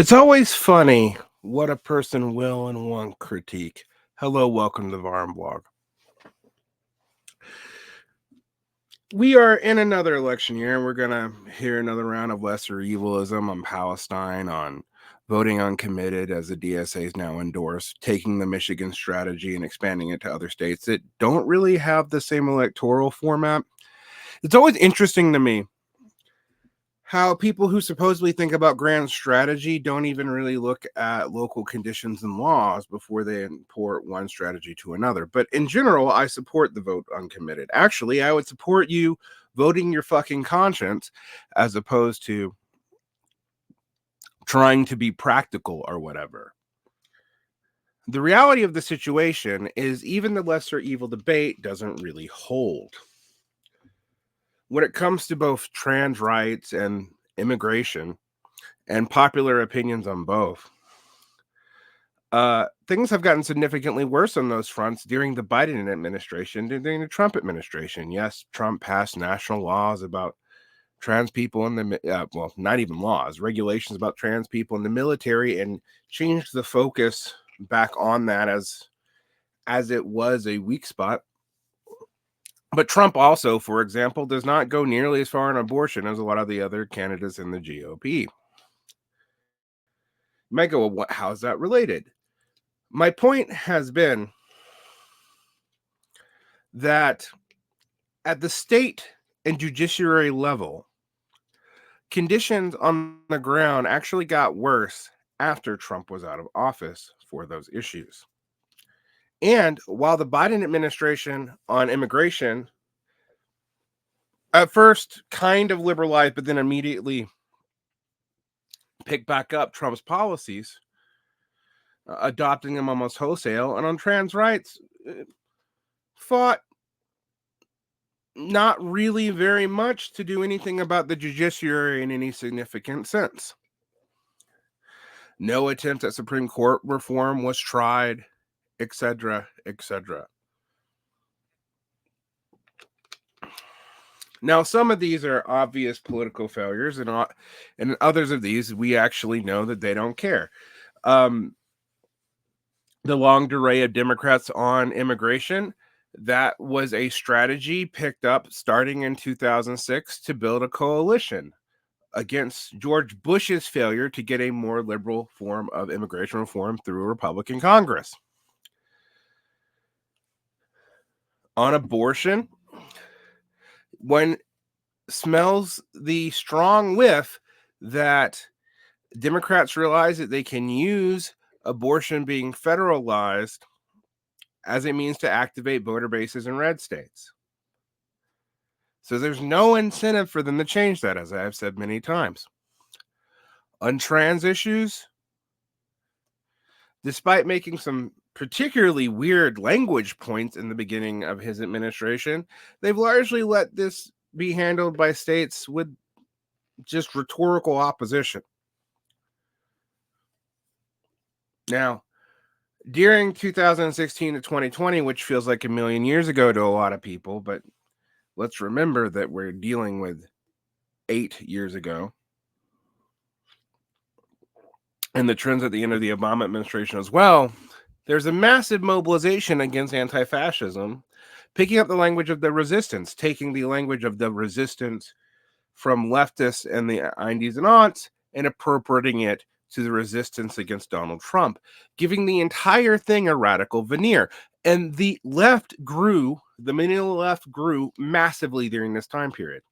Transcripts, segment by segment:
It's always funny what a person will and won't critique. Hello, welcome to the Varn blog. We are in another election year, and we're going to hear another round of lesser evilism on Palestine, on voting uncommitted as the DSA is now endorsed, taking the Michigan strategy and expanding it to other states that don't really have the same electoral format. It's always interesting to me how people who supposedly think about grand strategy don't even really look at local conditions and laws before they import one strategy to another. But in general, I support the vote uncommitted. Actually, I would support you voting your fucking conscience as opposed to trying to be practical or whatever. The reality of the situation is even the lesser evil debate doesn't really hold. When it comes to both trans rights and immigration, and popular opinions on both. Things have gotten significantly worse on those fronts during the Biden administration, during the Trump administration. Yes, Trump passed national laws about trans people in the well, not even laws, regulations about trans people in the military, and changed the focus back on that as it was a weak spot. But Trump also, for example, does not go nearly as far on abortion as a lot of the other candidates in the GOP. You might go, well, how is that related? My point has been that at the state and judiciary level, conditions on the ground actually got worse after Trump was out of office for those issues. And while the Biden administration on immigration at first kind of liberalized, but then immediately picked back up Trump's policies, adopting them almost wholesale, and on trans rights, fought not really very much to do anything about the judiciary in any significant sense. No attempt at Supreme Court reform was tried, etc., etc. Now, some of these are obvious political failures, and others of these we actually know that they don't care. The long array of Democrats on immigration, that was a strategy picked up starting in 2006 to build a coalition against George Bush's failure to get a more liberal form of immigration reform through a Republican Congress. On abortion, one smells the strong whiff that Democrats realize that they can use abortion being federalized as a means to activate voter bases in red states. So there's no incentive for them to change that, as I've said many times. On trans issues, despite making some particularly weird language points in the beginning of his administration, they've largely let this be handled by states with just rhetorical opposition. Now, during 2016 to 2020, which feels like a million years ago to a lot of people, but let's remember that we're dealing with 8 years ago, and the trends at the end of the Obama administration as well, there's a massive mobilization against anti-fascism, picking up the language of the resistance, taking the language of the resistance from leftists in the 90s and aughts and appropriating it to the resistance against Donald Trump, giving the entire thing a radical veneer. And the millennial left grew massively during this time period.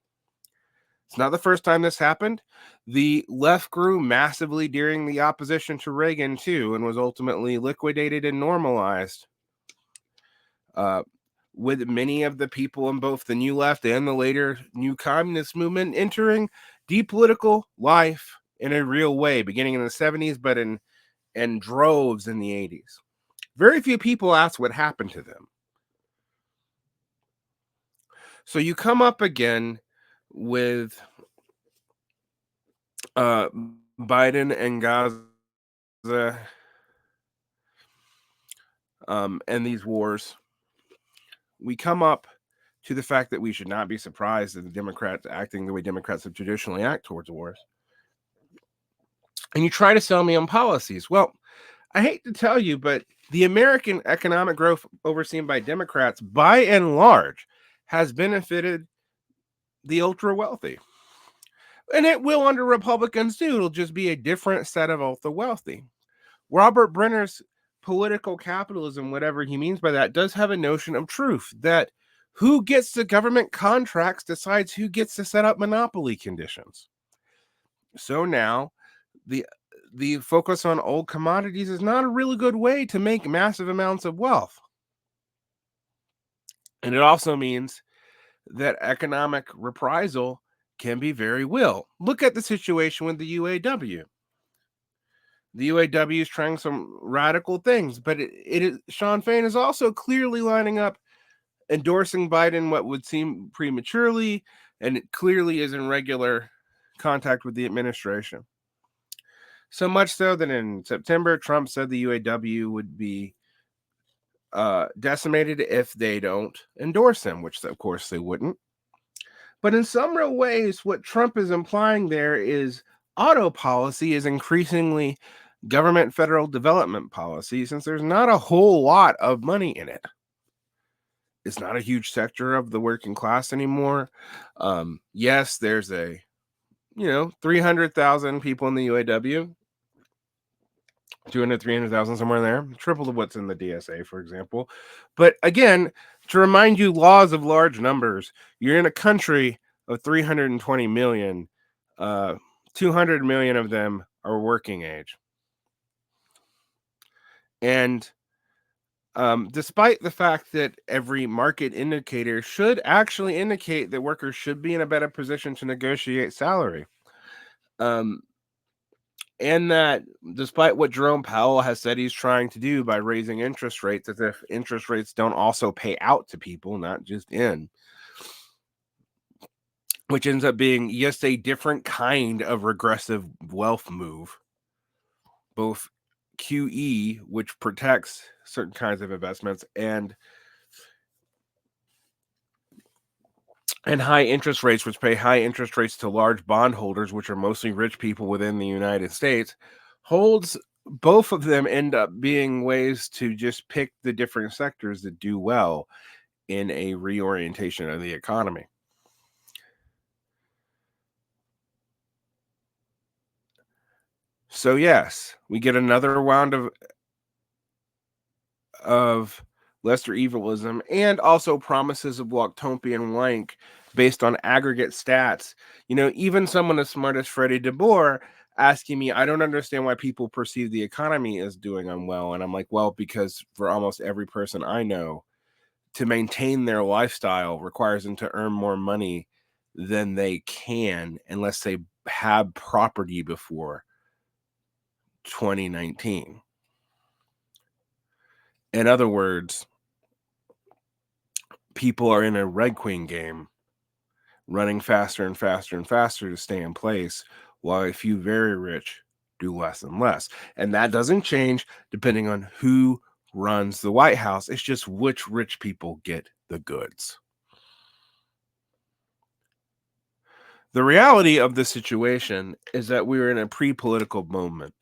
It's not the first time this happened. The left grew massively during the opposition to Reagan, too, and was ultimately liquidated and normalized. With many of the people in both the New Left and the later New Communist movement entering deep political life in a real way, beginning in the 70s, but in droves in the 80s. Very few people ask what happened to them. So you come up again with Biden and Gaza and these wars. We come up to the fact that we should not be surprised that the Democrats acting the way Democrats have traditionally acted towards wars. and you try to sell me on policies. Well, I hate to tell you, but the American economic growth overseen by Democrats, by and large, has benefited the ultra wealthy. And it will under Republicans too. It'll just be a different set of ultra wealthy. Robert Brenner's political capitalism, whatever he means by that, does have a notion of truth that who gets the government contracts decides who gets to set up monopoly conditions. So now the focus on old commodities is not a really good way to make massive amounts of wealth. And it also means that economic reprisal can be very real. Look at the situation with the UAW. The UAW is trying some radical things, but it is Sean Fain is also clearly lining up endorsing Biden what would seem prematurely, and it clearly is in regular contact with the administration. So much so that in September, Trump said the UAW would be decimated if they don't endorse him, which of course they wouldn't. But in some real ways, what Trump is implying there is auto policy is increasingly government federal development policy, since there's not a whole lot of money in it. It's not a huge sector of the working class anymore. Yes, there's 300,000 people in the UAW, 200, 300,000, somewhere there, triple to what's in the DSA, for example. But again, to remind you, laws of large numbers, you're in a country of 320 million, 200 million of them are working age. And despite the fact that every market indicator should actually indicate that workers should be in a better position to negotiate salary, and that despite what Jerome Powell has said he's trying to do by raising interest rates, as if interest rates don't also pay out to people, not just in, which ends up being just a different kind of regressive wealth move, both QE, which protects certain kinds of investments, and high interest rates, which pay high interest rates to large bondholders, which are mostly rich people within the United States, holds both of them end up being ways to just pick the different sectors that do well in a reorientation of the economy. So yes, we get another round of lesser evilism and also promises of Wonktopian Wank based on aggregate stats. Even someone as smart as Freddie DeBoer asking me, I don't understand why people perceive the economy as doing unwell. And I'm like, well, because for almost every person I know, to maintain their lifestyle requires them to earn more money than they can unless they had property before 2019. In other words, people are in a Red Queen game, running faster and faster and faster to stay in place, while a few very rich do less and less. And that doesn't change depending on who runs the White House. It's just which rich people get the goods. The reality of the situation is that we're in a pre-political moment,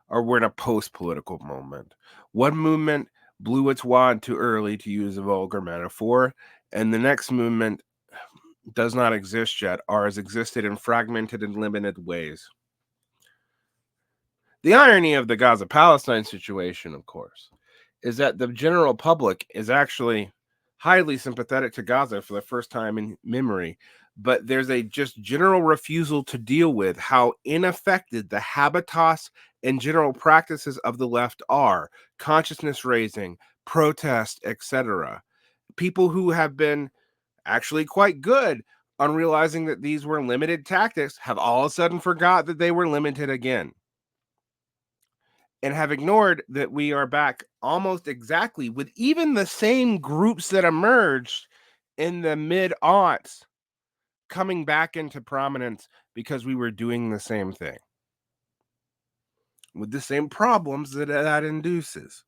or we're in a post-political moment. One movement blew its wad too early, to use a vulgar metaphor, and the next movement does not exist yet, or has existed in fragmented and limited ways. The irony of the Gaza-Palestine situation, of course, is that the general public is actually highly sympathetic to Gaza for the first time in memory, but there's a just general refusal to deal with how ineffective the habitats and general practices of the left are: consciousness raising, protest, etc. People who have been actually quite good on realizing that these were limited tactics have all of a sudden forgot that they were limited again, and have ignored that we are back almost exactly with even the same groups that emerged in the mid-aughts coming back into prominence because we were doing the same thing with the same problems that induces.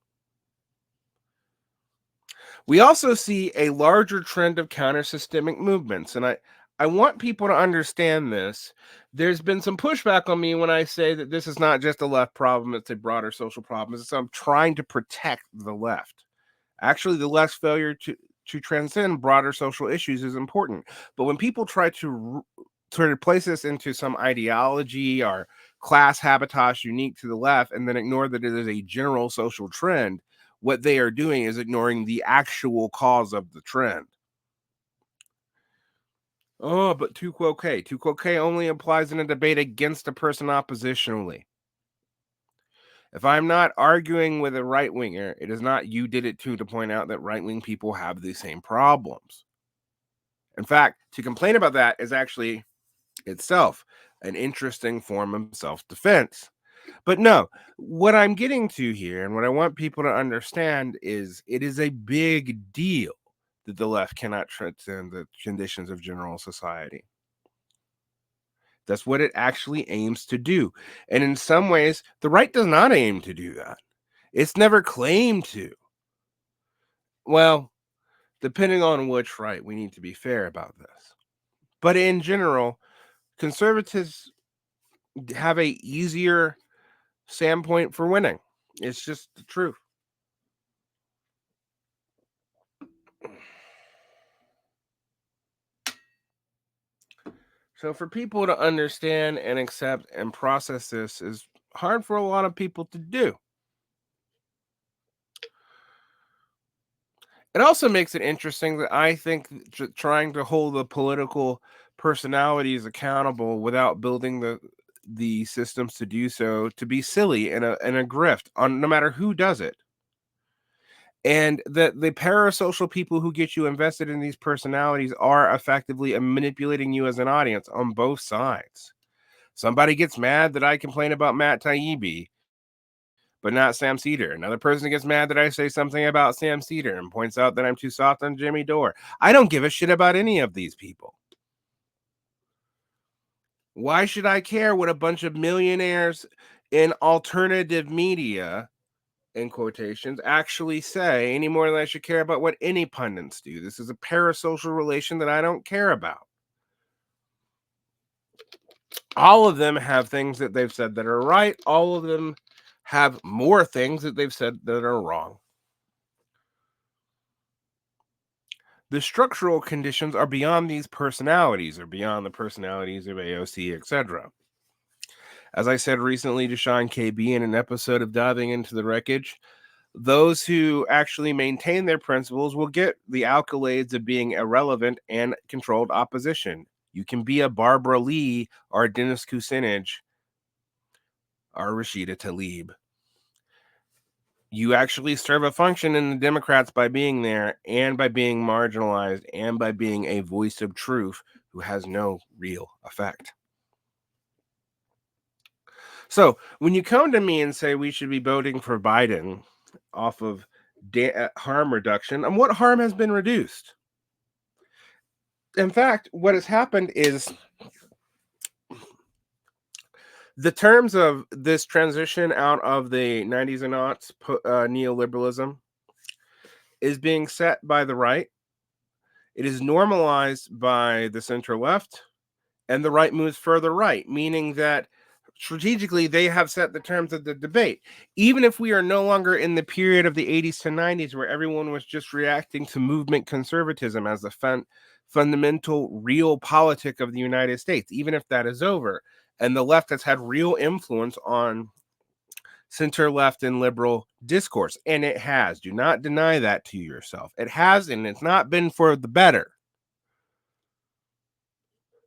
We also see a larger trend of counter-systemic movements, and I want people to understand this. There's been some pushback on me when I say that this is not just a left problem, it's a broader social problem. It's I'm trying to protect the left. Actually, the left's failure to transcend broader social issues is important. But when people try to replace this into some ideology or class habitus unique to the left and then ignore that it is a general social trend, what they are doing is ignoring the actual cause of the trend. Oh, but tu quoque. Tu quoque only applies in a debate against a person oppositionally. If I'm not arguing with a right winger, it is not you did it too to point out that right wing people have the same problems. In fact, to complain about that is actually itself an interesting form of self defense. But no, what I'm getting to here and what I want people to understand is it is a big deal that the left cannot transcend the conditions of general society. That's what it actually aims to do. And in some ways, the right does not aim to do that. It's never claimed to. Well, depending on which right, we need to be fair about this. But in general, conservatives have a easier standpoint for winning. It's just the truth. So for people to understand and accept and process this is hard for a lot of people to do. It also makes it interesting that I think trying to hold the political personalities accountable without building the systems to do so to be silly and a grift on no matter who does it. And that the parasocial people who get you invested in these personalities are effectively manipulating you as an audience on both sides. Somebody gets mad that I complain about Matt Taibbi, but not Sam Cedar. Another person gets mad that I say something about Sam Cedar and points out that I'm too soft on Jimmy Dore. I don't give a shit about any of these people. Why should I care what a bunch of millionaires in alternative media, in quotations, actually say any more than I should care about what any pundits do? This is a parasocial relation that I don't care about. All of them have things that they've said that are right. All of them have more things that they've said that are wrong. The structural conditions are beyond these personalities or beyond the personalities of AOC, etc. As I said recently to Sean KB in an episode of Diving into the Wreckage, those who actually maintain their principles will get the accolades of being irrelevant and controlled opposition. You can be a Barbara Lee or a Dennis Kucinich or Rashida Tlaib. You actually serve a function in the Democrats by being there and by being marginalized and by being a voice of truth who has no real effect. So when you come to me and say we should be voting for Biden off of harm reduction, and what harm has been reduced? In fact, what has happened is the terms of this transition out of the 90s and aughts neoliberalism is being set by the right. It is normalized by the center left, and the right moves further right, meaning that strategically they have set the terms of the debate. Even if we are no longer in the period of the 80s to 90s where everyone was just reacting to movement conservatism as the fundamental real politic of the United States, even if that is over, and the left has had real influence on center left and liberal discourse, and it has. Do not deny that to yourself. It has, and it's not been for the better.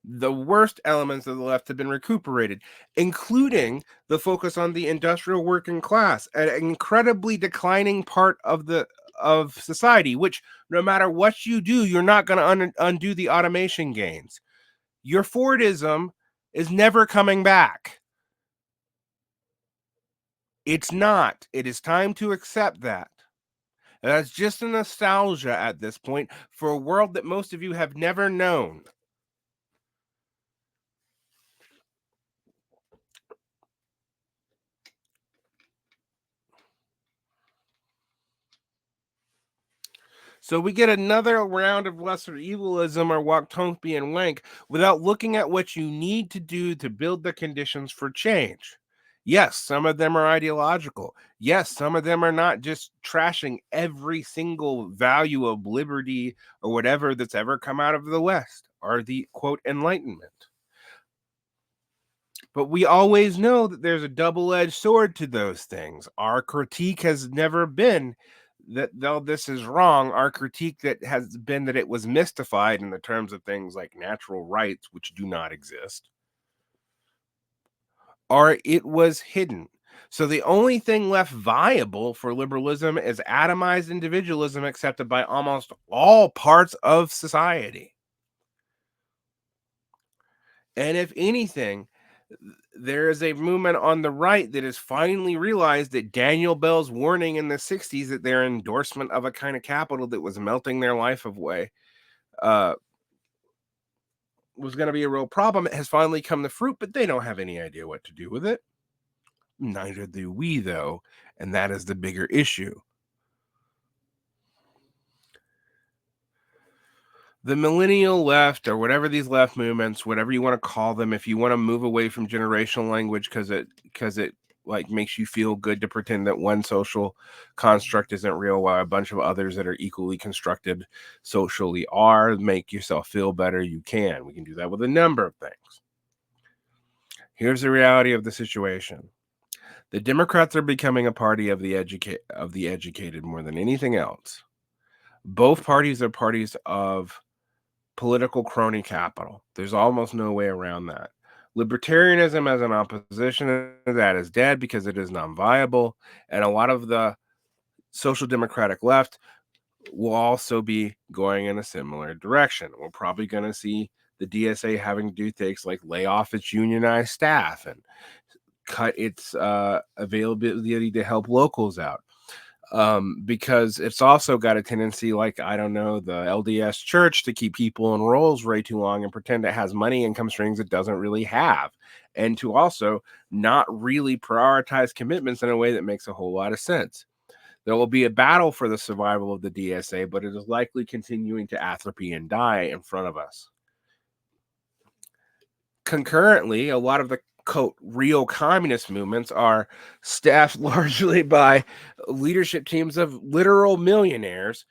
The worst elements of the left have been recuperated, including the focus on the industrial working class, an incredibly declining part of society, which no matter what you do, you're not going to undo the automation gains. Your Fordism is never coming back. It's not. It is time to accept that. And that's just a nostalgia at this point for a world that most of you have never known. So we get another round of lesser evilism or Wonktopian wank without looking at what you need to do to build the conditions for change. Yes, some of them are ideological. Yes, some of them are not just trashing every single value of liberty or whatever that's ever come out of the West or the quote Enlightenment. But we always know that there's a double-edged sword to those things. Our critique has never been that though this is wrong, our critique that has been that it was mystified in the terms of things like natural rights, which do not exist, or it was hidden. So the only thing left viable for liberalism is atomized individualism accepted by almost all parts of society. And if anything, there is a movement on the right that has finally realized that Daniel Bell's warning in the 60s that their endorsement of a kind of capital that was melting their life away uh, was going to be a real problem. It has finally come to fruit, but they don't have any idea what to do with it. Neither do we, though. And that is the bigger issue. The millennial left, or whatever these left movements, whatever you want to call them, if you want to move away from generational language because it like makes you feel good to pretend that one social construct isn't real while a bunch of others that are equally constructed socially are, make yourself feel better, you can. We can do that with a number of things. Here's the reality of the situation. The Democrats are becoming a party of the educated more than anything else. Both parties are parties of political crony capital. There's almost no way around that. Libertarianism as an opposition to that is dead because it is non-viable, and a lot of the social democratic left will also be going in a similar direction. We're probably going to see the DSA having to do things like lay off its unionized staff and cut its availability to help locals out, because it's also got a tendency, like, I don't know, the LDS church to keep people in roles way too long and pretend it has money income streams it doesn't really have, and to also not really prioritize commitments in a way that makes a whole lot of sense. There will be a battle for the survival of the DSA, but it is likely continuing to atrophy and die in front of us. Concurrently, a lot of the quote real communist movements are staffed largely by leadership teams of literal millionaires.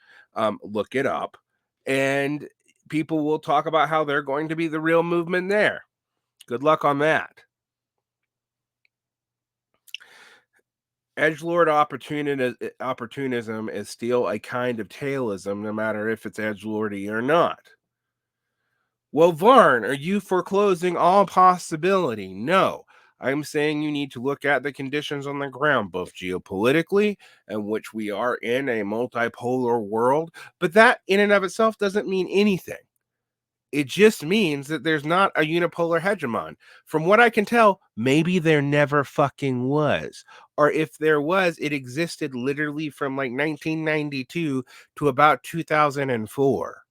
Look it up, and people will talk about how they're going to be the real movement there. Good luck on that. Edgelord opportunism is still a kind of tailism, no matter if it's edgelordy or not. Well, Varn, are you foreclosing all possibility? No. I'm saying you need to look at the conditions on the ground, both geopolitically, in which we are in a multipolar world, but that in and of itself doesn't mean anything. It just means that there's not a unipolar hegemon. From what I can tell, maybe there never fucking was. Or if there was, it existed literally from like 1992 to about 2004.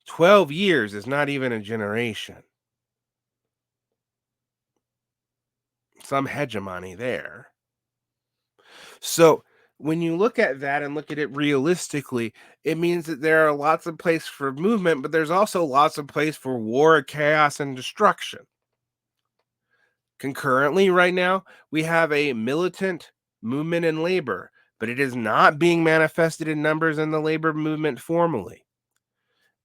12 years is not even a generation. Some hegemony there. So when you look at that and look at it realistically, it means that there are lots of place for movement, but there's also lots of place for war, chaos, and destruction. Concurrently, right now, we have a militant movement in labor, but it is not being manifested in numbers in the labor movement formally.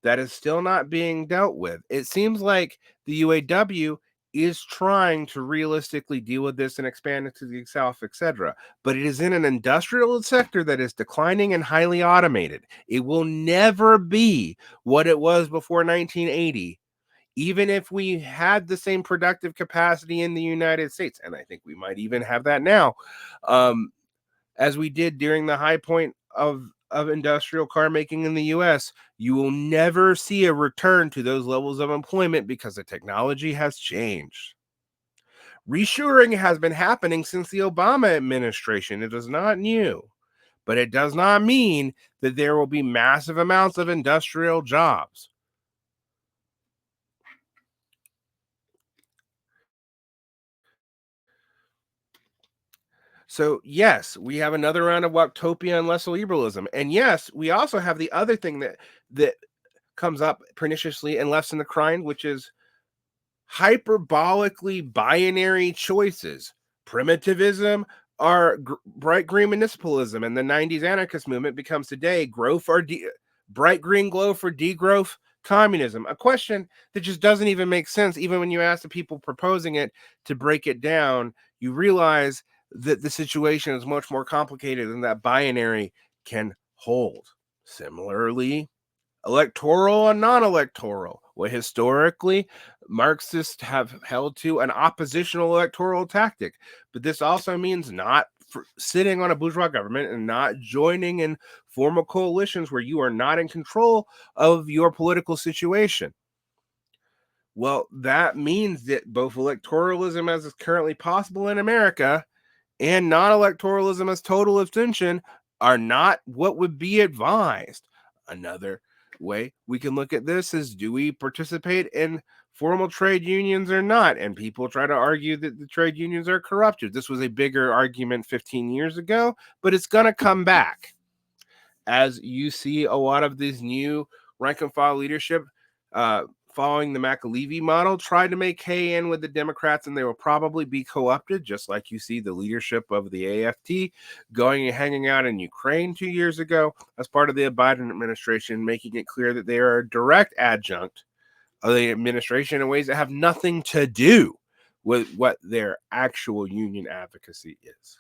That is still not being dealt with. It seems like the UAW is trying to realistically deal with this and expand it to the South, etc. But it is in an industrial sector that is declining and highly automated. It will never be what it was before 1980, even if we had the same productive capacity in the United States. And I think we might even have that now. As we did during the high point of industrial car making in the US, you will never see a return to those levels of employment because the technology has changed. Reshoring has been happening since the Obama administration. It is not new, but it does not mean that there will be massive amounts of industrial jobs. So yes, we have another round of Wonktopian and Neoliberalism, and yes, we also have the other thing that comes up perniciously and left in the crime, which is hyperbolically binary choices. Primitivism or bright green municipalism, and the 90s anarchist movement becomes today growth or bright green glow for degrowth communism. A question that just doesn't even make sense. Even when you ask the people proposing it to break it down, you realize that the situation is much more complicated than that binary can hold. Similarly, electoral and non-electoral. Well, historically, Marxists have held to an oppositional electoral tactic, but this also means not sitting on a bourgeois government and not joining in formal coalitions where you are not in control of your political situation. Well, that means that both electoralism as is currently possible in America and non-electoralism as total abstention are not what would be advised. Another way we can look at this is, do we participate in formal trade unions or not? And people try to argue that the trade unions are corrupted. This was a bigger argument 15 years ago, but it's going to come back as you see a lot of these new rank and file leadership following the McAlevey model tried to make hay in with the Democrats, and they will probably be co-opted, just like you see the leadership of the AFT going and hanging out in Ukraine 2 years ago as part of the Biden administration, making it clear that they are a direct adjunct of the administration in ways that have nothing to do with what their actual union advocacy is.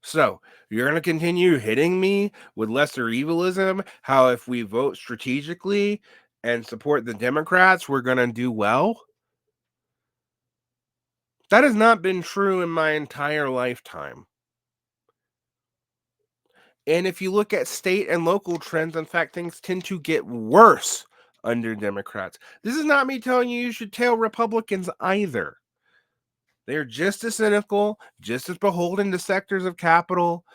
So you're going to continue hitting me with lesser evilism, how if we vote strategically and support the Democrats, we're going to do well? That has not been true in my entire lifetime. And if you look at state and local trends, in fact, things tend to get worse under Democrats. This is not me telling you should tail Republicans either. They're just as cynical, just as beholden to sectors of capital,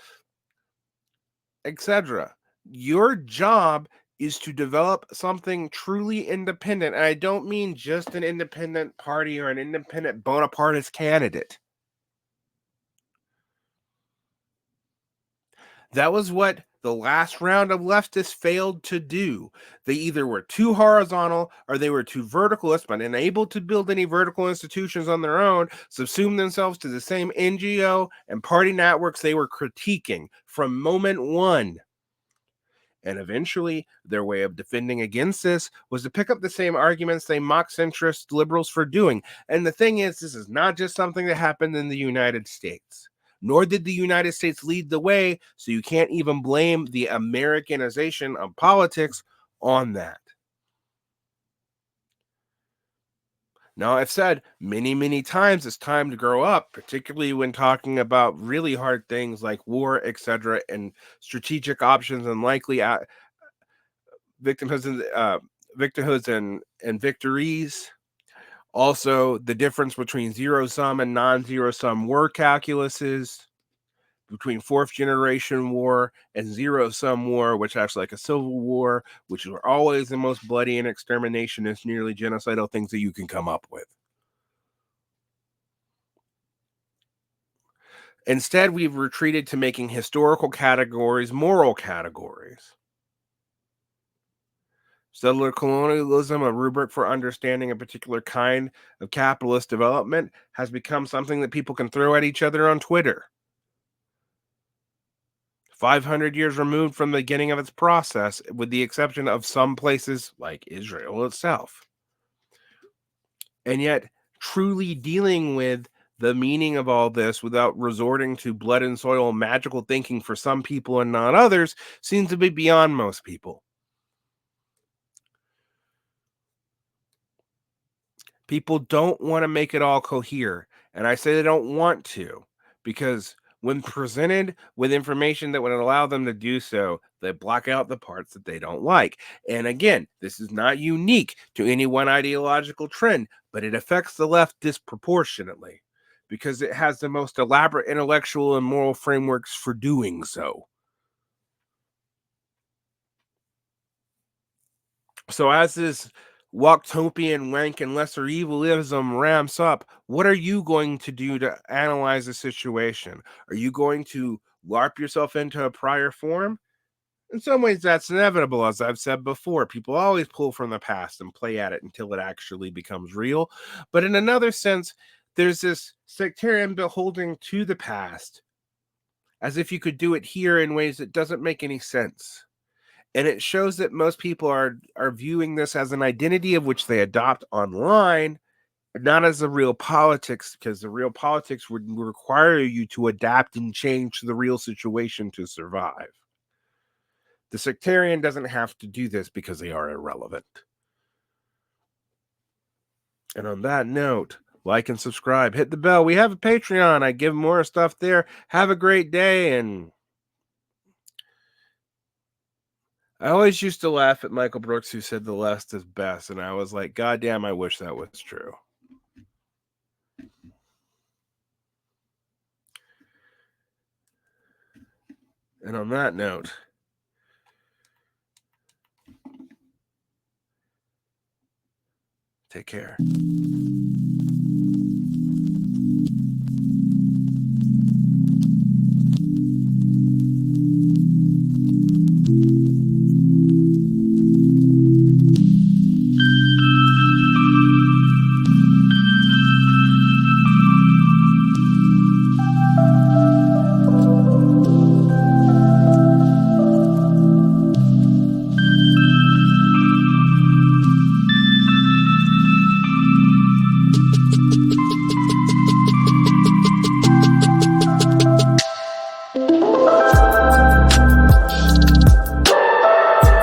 etc. Your job is to develop something truly independent. And I don't mean just an independent party or an independent Bonapartist candidate. That was what the last round of leftists failed to do. They either were too horizontal or they were too verticalist, but unable to build any vertical institutions on their own, subsumed themselves to the same NGO and party networks they were critiquing from moment one. And eventually, their way of defending against this was to pick up the same arguments they mock centrist liberals for doing. And the thing is, this is not just something that happened in the United States, nor did the United States lead the way. So you can't even blame the Americanization of politics on that. Now, I've said many, many times it's time to grow up, particularly when talking about really hard things like war, etc., and strategic options and likely victimhoods and victories. Also, the difference between zero sum and non-zero sum war calculuses, between fourth generation war and zero sum war, which acts like a civil war, which are always the most bloody and exterminationist, nearly genocidal things that you can come up with. Instead, we've retreated to making historical categories moral categories. Settler colonialism, a rubric for understanding a particular kind of capitalist development, has become something that people can throw at each other on Twitter. 500 years removed from the beginning of its process, with the exception of some places like Israel itself. And yet, truly dealing with the meaning of all this without resorting to blood and soil magical thinking for some people and not others seems to be beyond most people. People don't want to make it all cohere. And I say they don't want to because when presented with information that would allow them to do so, they block out the parts that they don't like. And again, this is not unique to any one ideological trend, but it affects the left disproportionately because it has the most elaborate intellectual and moral frameworks for doing so. So as this Wonktopian, Wank, and lesser evilism ramps up, what are you going to do to analyze the situation? Are you going to LARP yourself into a prior form? In some ways, that's inevitable, as I've said before. People always pull from the past and play at it until it actually becomes real. But in another sense, there's this sectarian beholding to the past, as if you could do it here in ways that doesn't make any sense. And it shows that most people are viewing this as an identity of which they adopt online, not as a real politics, because the real politics would require you to adapt and change to the real situation to survive. The sectarian doesn't have to do this because they are irrelevant. And on that note, like and subscribe, hit the bell. We have a Patreon. I give more stuff there. Have a great day. And I always used to laugh at Michael Brooks, who said the left is best. And I was like, God damn, I wish that was true. And on that note, take care.